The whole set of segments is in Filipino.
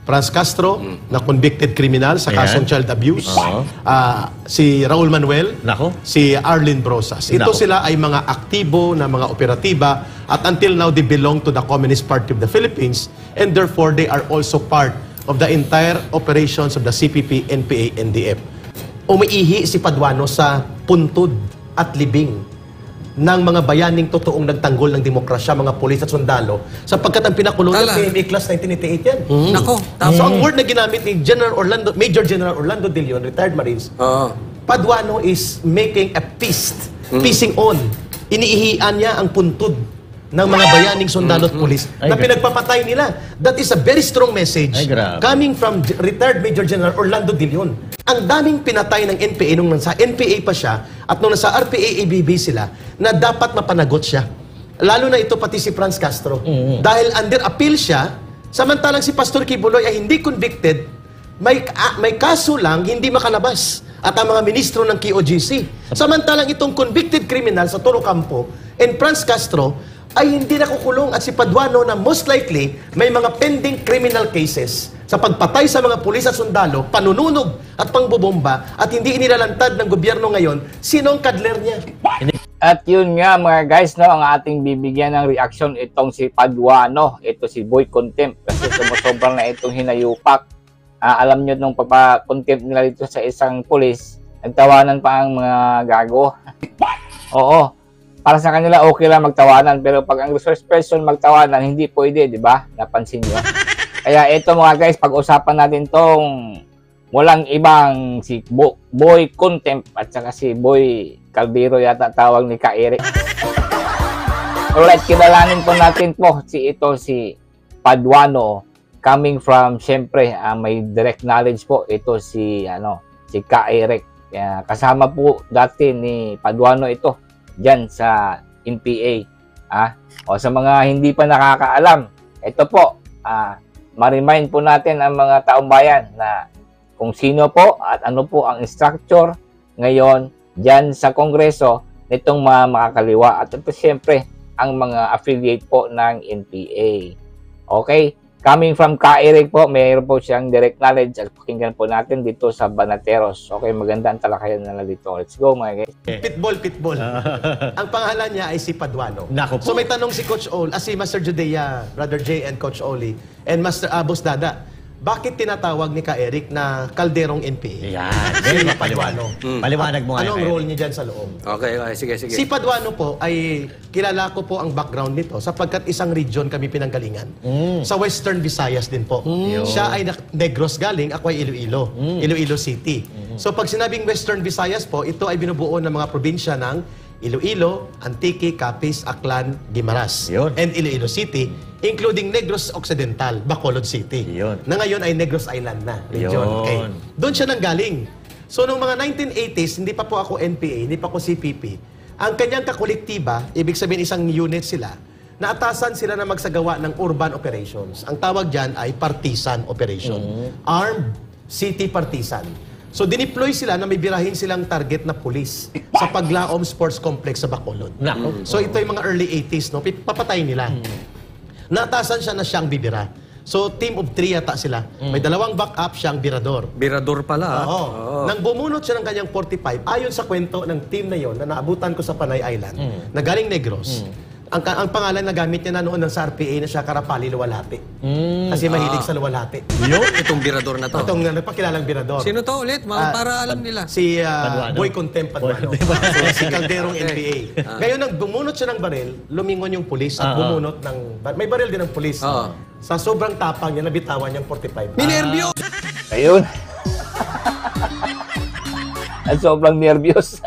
Franz Castro, na convicted criminal sa kasong child abuse. Si Raul Manuel, si Arlene Brosas. Ito sila ay mga aktibo na mga operatiba at until now they belong to the Communist Party of the Philippines and therefore they are also part of the entire operations of the CPP, NPA, NDF. Umiihi si Paduano sa puntod at libing ng mga bayaning totoong nagtanggol ng demokrasya, mga pulis at sundalo, sapagkat ang pinakulong ng PMA Class 1988 yan. Nako. So ang word na ginamit ni Major General Orlando De Leon, retired Marines, Paduano is making a feast, feasting on. Iniihian niya ang puntod ng mga bayaning sundalo at pulis na pinagpapatay nila. That is a very strong message coming from retired Major General Orlando De Leon. Ang daming pinatay ng NPA nung nasa NPA pa siya at nung nasa RPA-ABB sila na dapat mapanagot siya. Lalo na ito pati si Franz Castro. Dahil under appeal siya, samantalang si Pastor Kibuloy ay hindi convicted, may kaso lang, hindi makalabas. At ang mga ministro ng KOGC. Samantalang itong convicted criminal sa Toro Campo and Franz Castro ay hindi nakukulong at si Paduano na most likely may mga pending criminal cases sa pagpatay sa mga pulis at sundalo, panununog at pangbobomba at hindi inilalantad ng gobyerno ngayon, sino ang kadler niya? At yun nga mga guys, no, ang ating bibigyan ng reaction itong si Paduano, ito si Boy Contempt kasi sumusobrang na itong hinayupak. Alam nyo nung papa-contempt nila dito sa isang pulis, nagtawanan pa ang mga gago. Oo. Para sa kanila, okay lang magtawanan. Pero pag ang resource person magtawanan, hindi pwede, di ba? Napansin nyo? Kaya ito mga guys, pag-usapan natin tong walang ibang si Boy Contempt at saka si Boy Caldero yata tawag ni Ka Eric. Alright, kilalanin po natin po si Paduano coming from, syempre, may direct knowledge po. Ito si Ka Eric. Kasama po dati ni Paduano ito dyan sa NPA. O sa mga hindi pa nakakaalam, ito po, ma-remind po natin ang mga taong bayan na kung sino po at ano po ang structure ngayon dyan sa Kongreso nitong mga makakaliwa. At ito siyempre ang mga affiliate po ng NPA. Okay? Coming from Ka Eric po, mayroon po siyang direct knowledge at pakinggan po natin dito sa Banateros. Okay, maganda ang talakayan na dito. Let's go mga guys. Pitbull. Ang pangalan niya ay si Paduano. So may tanong si Coach Ol, si Master Judea, Brother J and Coach Oli, and Master Abos Dada, bakit tinatawag ni Ka Eric na kalderong NPA? Yan. Si Paduano. Paliwanag mo nga. Anong role niya dyan sa loob? Okay, sige. Si Paduano po ay kilala ko po ang background nito sapagkat isang region kami pinanggalingan. Sa Western Visayas din po. Siya ay Negros galing, ako ay Iloilo. Iloilo City. So pag sinabing Western Visayas po, ito ay binubuo ng mga probinsya ng Iloilo, Antique, Capiz, Aklan, Guimaras, and Iloilo City, including Negros Occidental, Bacolod City. Na ngayon ay Negros Island na region. Okay. Doon siya nanggaling. So noong mga 1980s, hindi pa po ako NPA, hindi pa ako CPP. Ang kanyang kakolektiba, ibig sabihin isang unit sila, naatasan sila na magsagawa ng urban operations. Ang tawag dyan ay partisan operation. Armed City Partisan. So, dineploy sila na may birahin silang target na pulis sa Paglaom Sports Complex sa Bacolod. So, ito yung mga early 80s, no? Papatay nila. Naatasan siya na siyang bibira. So, team of 3 yata sila. May dalawang backup, siyang birador. Birador pala. Oo. Nang bumunot siya ng kanyang 45, ayon sa kwento ng team na yon na naabutan ko sa Panay Island, na galing Negros, ang pangalan na gamit niya na noon ng sa RPA na siya Karapali Luwalhati. Kasi mahilig sa luwalhati. Itong birador na to. Itong nagpakilalang birador. Sino to ulit? Para alam nila. Si Boy Contempt Paduano. Si Calderong NPA. Ngayon, nang bumunot siya ng baril, lumingon yung pulis at bumunot ng... May baril din ng pulis. Sa sobrang tapang niya, nabitawan niyang 45. Minerbio! Ayun. At sobrang nervyos.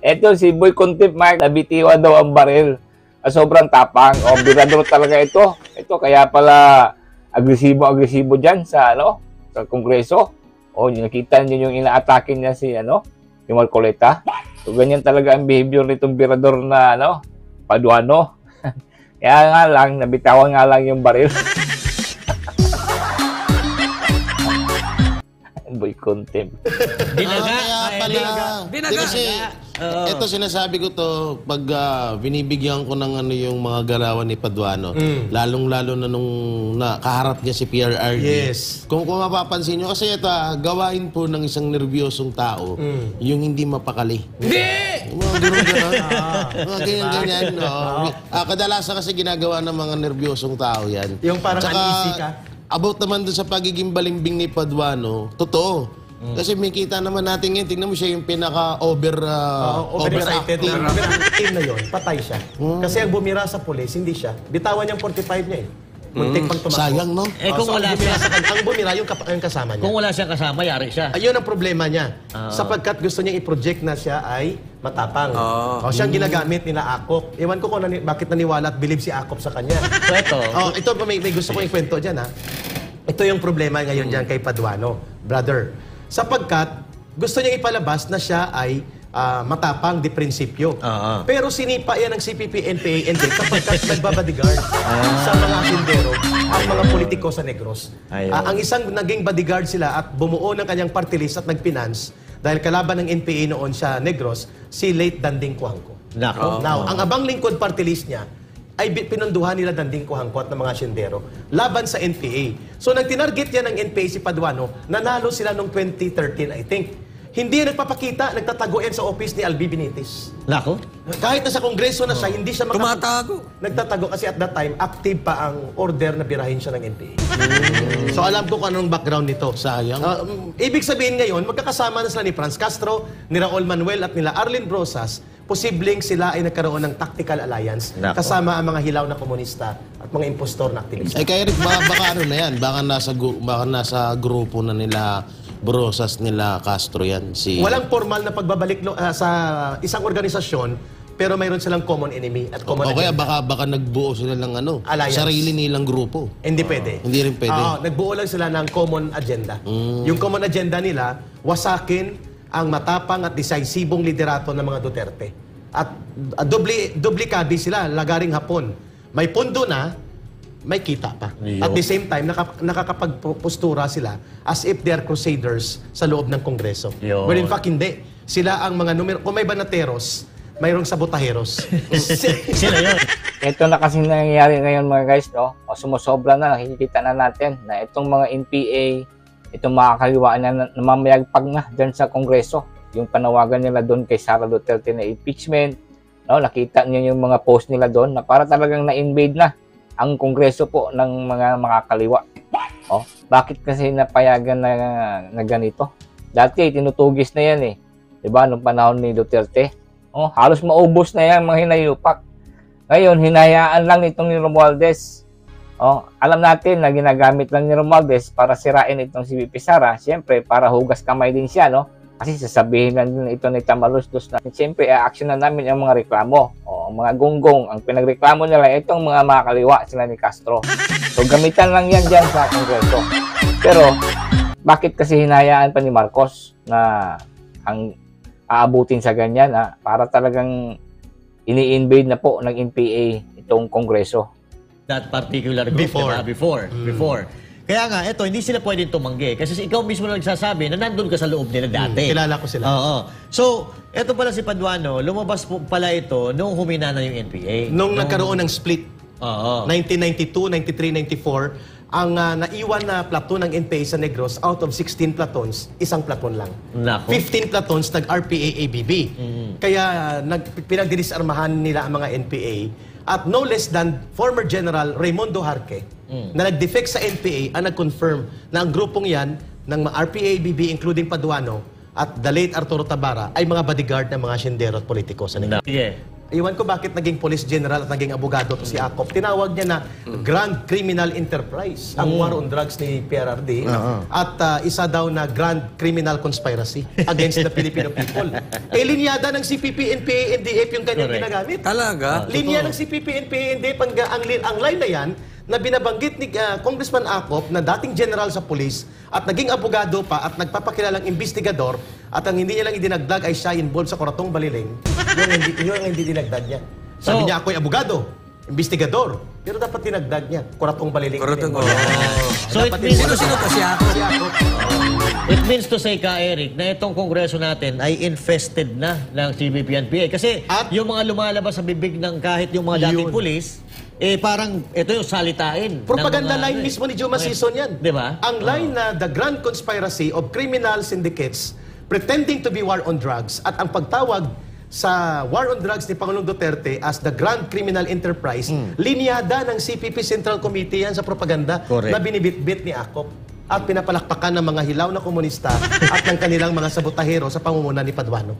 Ito si Boy Contempt, Mark, nabitiwa daw ang baril. Sobrang tapang. O, birador talaga ito. Ito, kaya pala agresibo dyan sa, sa Kongreso. O, nakita niyo yung ina-atake niya si, yung Marcoleta. So, ganyan talaga ang behavior nitong birador na, Paduano. Kaya nga lang, nabitawan nga lang yung baril. Boy Contempt. Binaga. Binaga. Binaga. Kasi Ito sinasabi ko to pag binibigyan ko ng ano yung mga galawan ni Paduano. Lalong-lalo na nung kaharap niya si PRRD. Yes. Kung mapapansin nyo, kasi ito gawain po ng isang nervyosong tao, yung hindi mapakali. Hindi! Mga gano'n-gano'n. Mga ganyan-ganyan. No? Kadalasan kasi ginagawa ng mga nervyosong tao yan. Yung parang Tsaka, uneasy ka. about naman doon sa pagiging balimbing ni Paduano, totoo. Kasi may kita naman natin ngayon, tingnan mo siya yung Overexcited na. Pero ang team na yun, patay siya. Kasi ang bumira sa pulis, hindi siya. Bitawan niyang 45 niya eh. Muntik pang tumakbo. Sayang, no? Kung wala siya, Ang bumira, yung kasama niya. kung wala siyang kasama, yari siya. Ayun ang problema niya. Sapagkat gusto niya i-project na siya ay matapang. O siyang ginagamit nila Akop. Ewan ko kung bakit naniwala at believe si Akop sa kanya. So ito, Ito may gusto kong ikwento dyan ha. Ito yung problema ngayon dyan kay Paduano, brother. Sapagkat gusto niya ipalabas na siya ay matapang di prinsipyo. Pero sinipa yan ng CPP-NPA kapagkat nagbabodyguard sa mga tindero ang mga politiko sa Negros. Ang isang naging bodyguard sila at bumuo ng kanyang party list at nagfinance dahil kalaban ng NPA noon sa Negros, si late Danding Cuangco. Nako. Now, ang abang lingkod party list niya ay pinunduhan nila Danding Cuangco at ng mga siyendero laban sa NPA. So, nang tinarget yan ng NPA si Paduano, nanalo sila noong 2013, I think. Hindi nagpapakita, nagtatago yan sa office ni Albi Benitez. nako. Kahit nasa kongreso na siya, hindi siya Tumatago. Nagtatago kasi at that time, active pa ang order na birahin siya ng NPA. So alam ko kung anong background nito. Sayang. Ibig sabihin ngayon, magkakasama na sila ni Franz Castro, ni Raul Manuel at nila Arlene Brosas, posibleng sila ay nagkaroon ng tactical alliance Nako. kasama ang mga hilaw na komunista at mga impostor na aktivista. Kaya Rick, baka ano na yan, baka nasa grupo na nila Brosas, nila Castro yan. Walang formal na pagbabalik sa isang organisasyon, pero mayroon silang common enemy at common O kaya agenda. baka nagbuo sila ng Alliance. sarili nilang grupo. Hindi pwede. Hindi rin pwede. Nagbuo lang sila ng common agenda. Yung common agenda nila, wasakin ang matapang at decisibong liderato ng mga Duterte. At dubli-kabi sila, lagaring hapon. May pundo na, may kita pa. At the same time, nakakapagpostura sila as if they are crusaders sa loob ng Kongreso. Yo. Well, in fact, hindi. Sila ang mga numero. Kung may banateros, mayroong sabotaheros. Sila yun. Ito na kasi nangyayari ngayon mga guys, no? O sumusobra na, nakikita na natin na itong mga NPA, itong mga kaliwaan na namamayagpag na dyan sa Kongreso. Yung panawagan nila doon kay Sara Duterte na impeachment, no? Nakita niyo yung mga post nila doon na para talagang na-invade na ang Kongreso po ng mga kaliwa. Oh, bakit kasi napayagan na ganito? Dati tinutugis na yan eh. 'Di ba nung panahon ni Duterte? Oh, halos maubos na yan mga hinayupak. Ngayon hinayaan lang itong ni Romualdez. Oh, alam natin na ginagamit lang ni Romualdez para sirain itong si VP Sara, siyempre para hugas kamay din siya, no? Kasi sasabihin lang din ito ni Tamaluslos na siyempre action na namin ang mga reklamo. O, ang mga gunggong, ang pinagreklamo nila itong mga makakaliwa sila ni Castro. So gamitan lang yan dyan sa Kongreso. Pero bakit kasi hinayaan pa ni Marcos na ang aabutin sa ganyan para talagang ini-invade na po ng NPA itong Kongreso. That particular group, Before. diba? Before. Kaya nga, ito, hindi sila pwedeng tumanggi. Kasi ikaw mismo lang nagsasabi na nandun ka sa loob nila dati. Kilala ko sila. Oo. So, ito pala si Paduano, lumabas po pala ito nung humina na yung NPA. Nung nagkaroon ng split, Oo. 1992, 93, 94, ang naiwan na platoon ng NPA sa Negros, out of 16 platoons, isang platoon lang. Nako. 15 platoons nag-RPA-ABB. Kaya pinagdinisarmahan nila ang mga NPA. At no less than former General Raimundo Jarque, na nag-defect sa NPA, ang nag-confirm na ang grupong yan ng RPA-ABB, including Paduano, at the late Arturo Tabara, ay mga bodyguard ng mga siyendero at politiko sa Negros. Sige. Iwan ko bakit naging police general at naging abogado to si Akop. Tinawag niya na Grand Criminal Enterprise, ang war on drugs ni PRRD. At isa daw na Grand Criminal Conspiracy against the Filipino people. Linyada ng CPP, NPA, NDF yung kanyang Correct. ginagamit. Talaga? Linya ng CPP, NPA, NDF, ang line na yan, na binabanggit ni Congressman Akop na dating general sa police at naging abogado pa at nagpapakilalang investigador at ang hindi niya lang idinagdag ay siya involved sa Kuratong Baliling, yung hindi dinagdag niya. Sabi So, niya, ako'y abogado, investigador, pero dapat dinagdag niya, Kuratong Baliling. Kuratong Hindi mo yan. So, So it Dapat means- Sino to siya? Si Akop. It means to say, Ka Eric, na itong kongreso natin ay infested na ng CBP-NPA. Kasi At- yung mga lumalabas sa bibig ng kahit yung mga dating Yun. pulis, parang ito yung salitain. Propaganda ng mga, line mismo ni Juma Sison yan. Di ba? Ang line na the grand conspiracy of criminal syndicates pretending to be war on drugs at ang pagtawag sa war on drugs ni Pangulong Duterte as the grand criminal enterprise, linyada ng CPP Central Committee yan sa propaganda Correct. na binibit-bit ni Akop at pinapalakpakan ng mga hilaw na komunista at ng kanilang mga sabotahero sa pangunguna ni Paduano.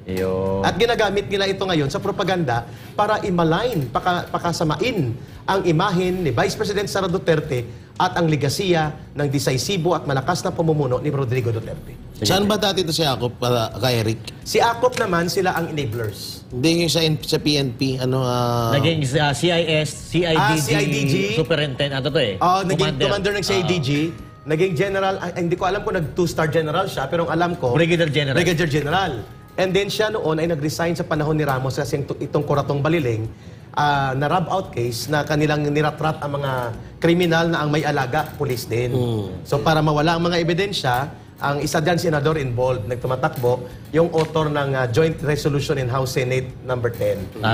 At ginagamit nila ito ngayon sa propaganda para i-malign, pakasamain ang imahin ni Vice President Sara Duterte at ang legasiya ng decisibo at malakas na pamumuno ni Rodrigo Duterte. Saan ba dati ito si Akop, kay Eric? Si Akop naman, sila ang enablers. Hindi yung sa PNP, Naging CIS, CIDG, CIDG. superintendent, ano to eh? Naging commander ng CIDG, naging general, hindi ko alam kung nag-2-star general siya, pero ang alam ko, Brigadier General. Brigadier General. And then siya noon ay nag-resign sa panahon ni Ramos kasi itong Kuratong Baliling, na rub-out case na kanilang niratrat ang mga kriminal na ang may alaga, pulis din. So para mawala ang mga ebidensya, ang isa dyan, senador involved, nagtumatakbo, yung author ng Joint Resolution in House Senate number 10. Kung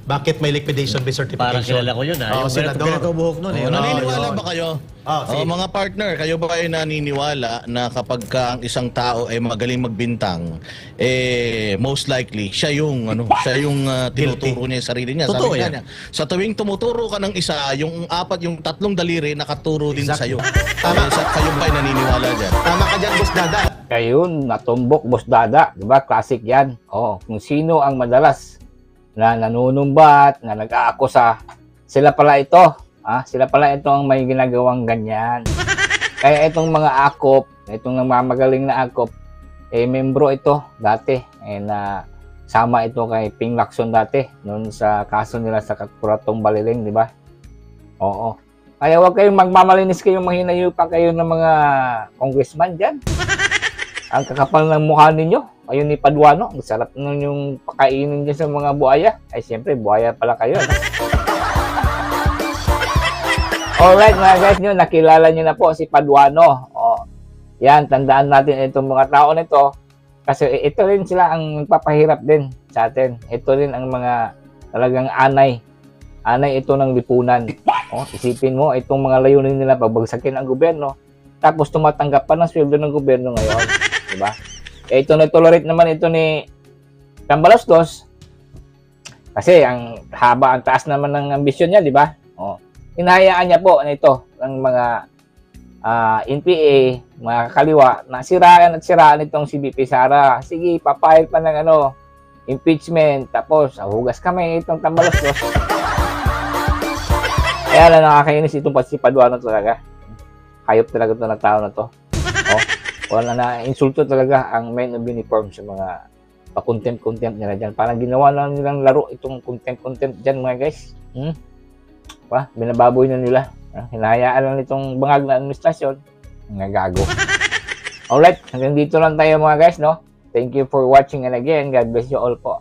bakit may liquidation by certification. Parang kilala ko yun Oo, senador. Ganito buhok nun eh. Naniniwala yun. ba kayo? Sige. Mga partner, kayo ba kayo naniniwala na kapag ka ang isang tao ay magaling magbintang, most likely siya yung tinuturo niya yung sarili niya. Totoo Sabi nga yan. niya, sa tuwing tumuturo ka ng isa, yung tatlong daliri nakaturo din sa iyo. Kayo ba ay naniniwala diyan? Tama ka dyan, Boss Dada. Ayun, natumbok, Boss Dada. Diba? Classic yan. Kung sino ang madalas na nanunumbat, na nag-aakusa, sila pala ito. Sila pala ito ang may ginagawang ganyan. Kaya itong mga akop, itong namamagaling na akop, membro ito dati. Na sama ito kay Ping Lacson dati, noon sa kaso nila sa Kuratong Baliling, di ba? Oo. Kaya huwag kayong magmamalinis kayong mahinayo pa kayo ng mga congressman dyan. Ang kakapal ng mukha ninyo, ayun ni Paduano, ang sarap nun yung pakainin dyan sa mga buhaya. Ay siyempre, buhaya pala kayo. Alright mga guys, nakilala nyo na po si Paduano. Yan, tandaan natin itong mga tao nito. Kasi ito rin sila ang nagpapahirap din sa atin. Ito rin ang mga talagang anay. Anay ito ng lipunan. Isipin mo, itong mga layunin nila pagbagsakin ang gobyerno. Tapos tumatanggap pa ng sweldo ng gobyerno ngayon. Diba? Ito na-tolerate naman ito ni Tambaloslos. Kasi ang haba, ang taas naman ng ambisyon niya, di ba? Hinahayaan niya po na ito ng mga NPA, mga kaliwa, na siraan at siraan itong si BP Sara. Sige, papayag pa ng impeachment, tapos hugas kami itong Tambaloslos. Kaya lang nakakainis itong si Paduano talaga. Hayop talaga ito na tao na to. Wala na, insulto talaga ang men of uniform sa mga pa-contempt nila dyan. Parang ginawa na nilang laro itong contempt dyan mga guys. Binababoy na nila. Hinahayaan lang itong bangag na administrasyon. Mga gago. Alright, hanggang dito lang tayo mga guys, no? Thank you for watching and again, God bless you all po.